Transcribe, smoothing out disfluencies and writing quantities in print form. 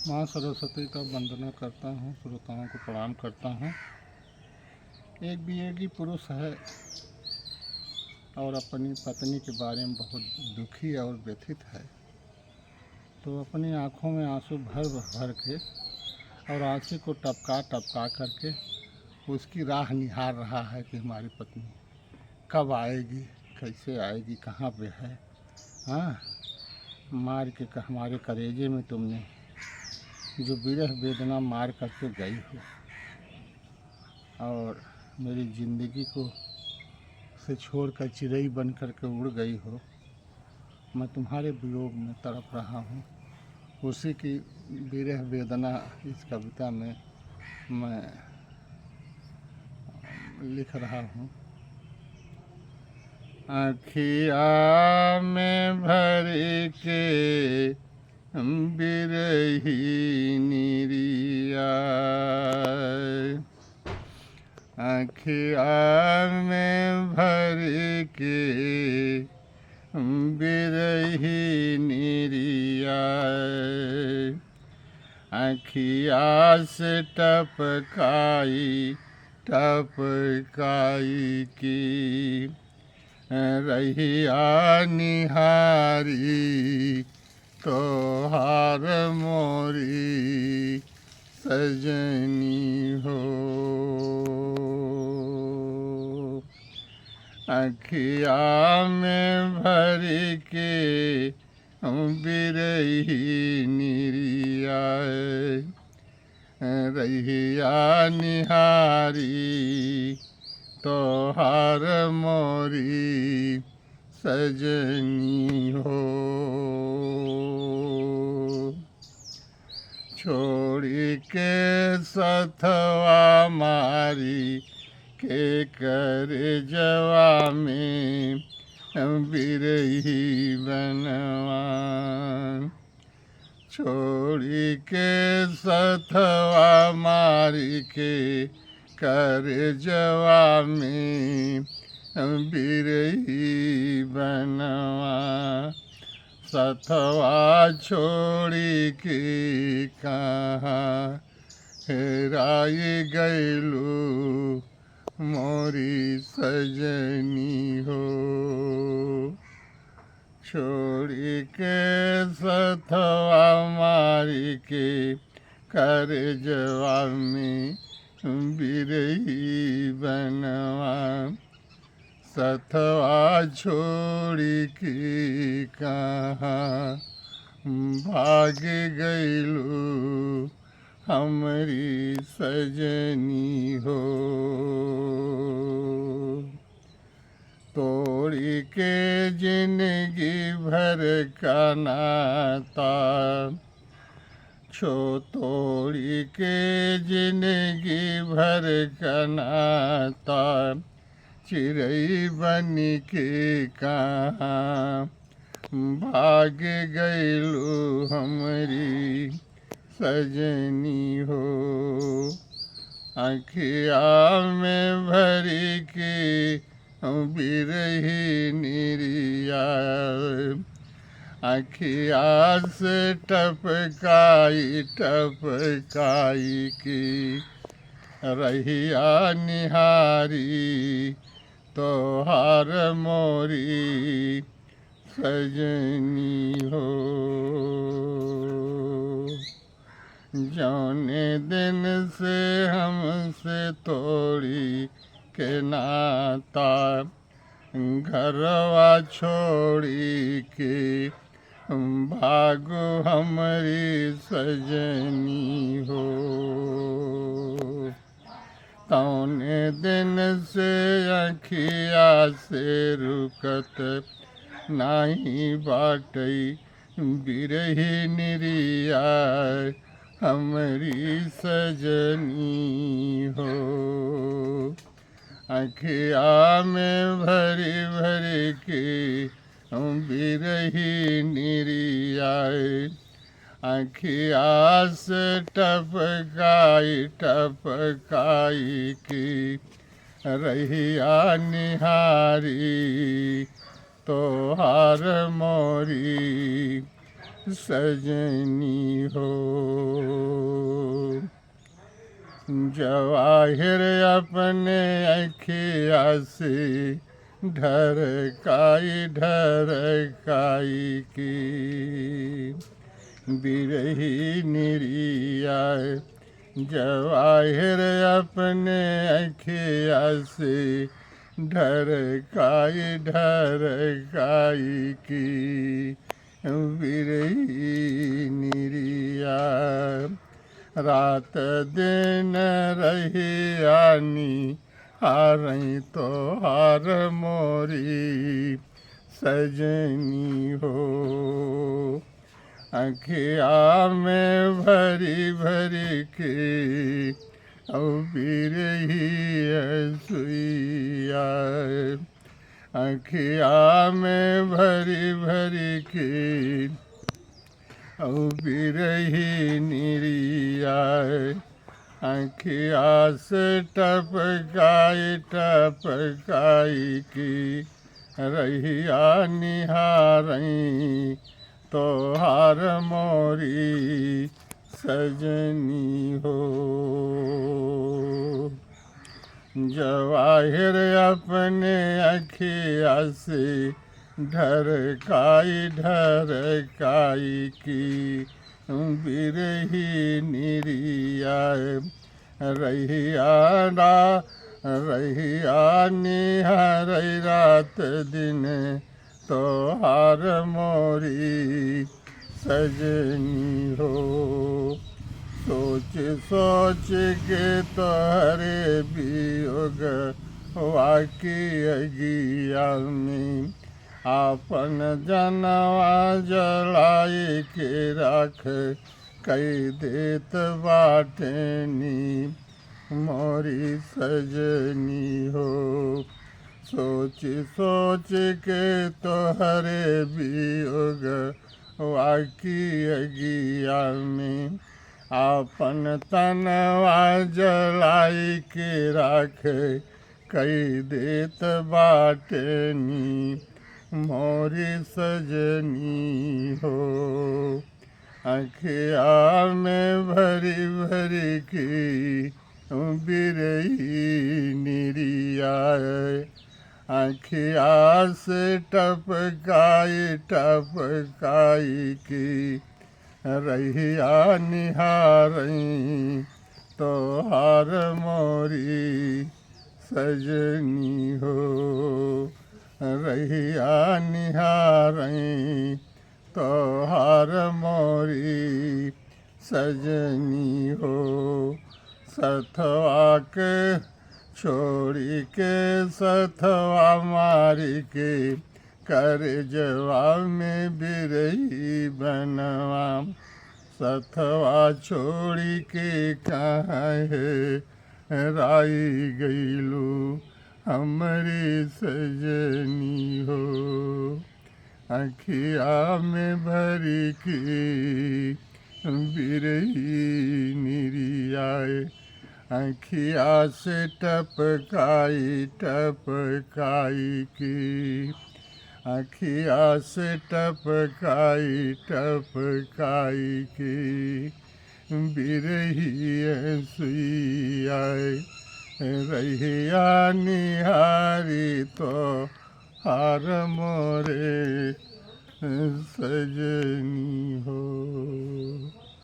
माँ सरस्वती का वंदना करता हूँ, श्रोताओं को प्रणाम करता हूँ। एक वियोगी पुरुष है और अपनी पत्नी के बारे में बहुत दुखी और व्यथित है, तो अपनी आँखों में आंसू भर भर के और आंसू को टपका टपका करके उसकी राह निहार रहा है कि हमारी पत्नी कब आएगी, कैसे आएगी, कहाँ पे है। हाँ, मार के हमारे कलेजे में तुमने जो विरह वेदना मार करके गई हो और मेरी ज़िंदगी को से छोड़कर चिड़ै बन करके उड़ गई हो। मैं तुम्हारे वियोग में तड़प रहा हूँ। उसी की विरह वेदना इस कविता में मैं लिख रहा हूँ। आँखिया में भर के बिरही निरिया, आँखिया में भर के बिरही निरिया, आँखिया से टपकाई टपकाई की रहिया निहारी तोहार मोरी सजनी हो। आँखिया में भर के बिरही निरिया, रहिया निहारी तोहार मोरी सजनी हो। छोड़ी के सथवा मारी के कर जवा में बिरही बनवा, छोड़ी के सथवा मारी के कर जवा में बिरही बनवा, सथवा छोड़ी के कहाँ हेराई गैलू मोरी सजनी हो। छोड़ी के सथवा मारी के कर जवा में बिरही बनवा, सथवा छोड़ी के कहाँ भाग गैलू हमारी सजनी हो। तोड़ी के जिंदगी भर का नाता, तोड़ी के जिंदगी भर का नाता, चिड़ै बन के कहाँ भाग गैलू हमारी सजनी हो। आँखिया में भरी के बिरही निरिया, आँखिया से टपकाई टपकाई की रहिया निहारी तोहार मोरी सजनी हो। जौने दिन से हमसे तोड़ी के नाता, घरवा छोड़ी के भागो हमारी सजनी हो। तौने दिन से अखिया से रुकत नाही बाटई बिरही निरिया हमारी सजनी हो। आँखिया में भरी भरी के बिरही निरिया, आँखिया से टपकाई टपकाई की रहिया निहारी तोहार मोरी सजनी हो। जवाहिर अपने अखिया से ढरकाई की बिरही निरिया जवाहिर अपने अखिया से ढरकाई की बिरही निरिया रात दिन रही आनी हारई तो हार मोरी सजनी हो अखिया में भरी के औ बिरही सुइया अखिया में भरी के औ बिरही निरिया अखिया से टपकाई की रहिया निहारई तो हार मोरी सजनी हो जवाहिर अपने अखिया से ढरकाई की बिरही निरिया रहिया निहारई रात दिन तो हार मोरी सजनी हो सोच के तोहरे वियोग वाकी अगिया में आपन जनवा जलाई के रख कई देत बाटनी मोरी सजनी हो सोच के तोहरे वियोग वाकी अगिया में आपन तनवा जलाई के राख कई देत बाटनी मोरी सजनी हो अखिया में भरी की बिरही निरिया अखिया से टपकाई की रहिया निहारई तो हार मोरी सजनी हो रहिया निहारई तो हार मोरी सजनी हो सथवा के छोड़ी के सथवा मारी के कर जवाब में बिरही बनवा सथवा छोड़ी के कहाँ है राई गईलू हमारी सजनी हो अखिया में भरी की बिरही निरियाए अखिया से टपकाई की अखिया से टपकाई की बिरही सुइयाए रहिया निहारी तो हार मोरे सजनी हो।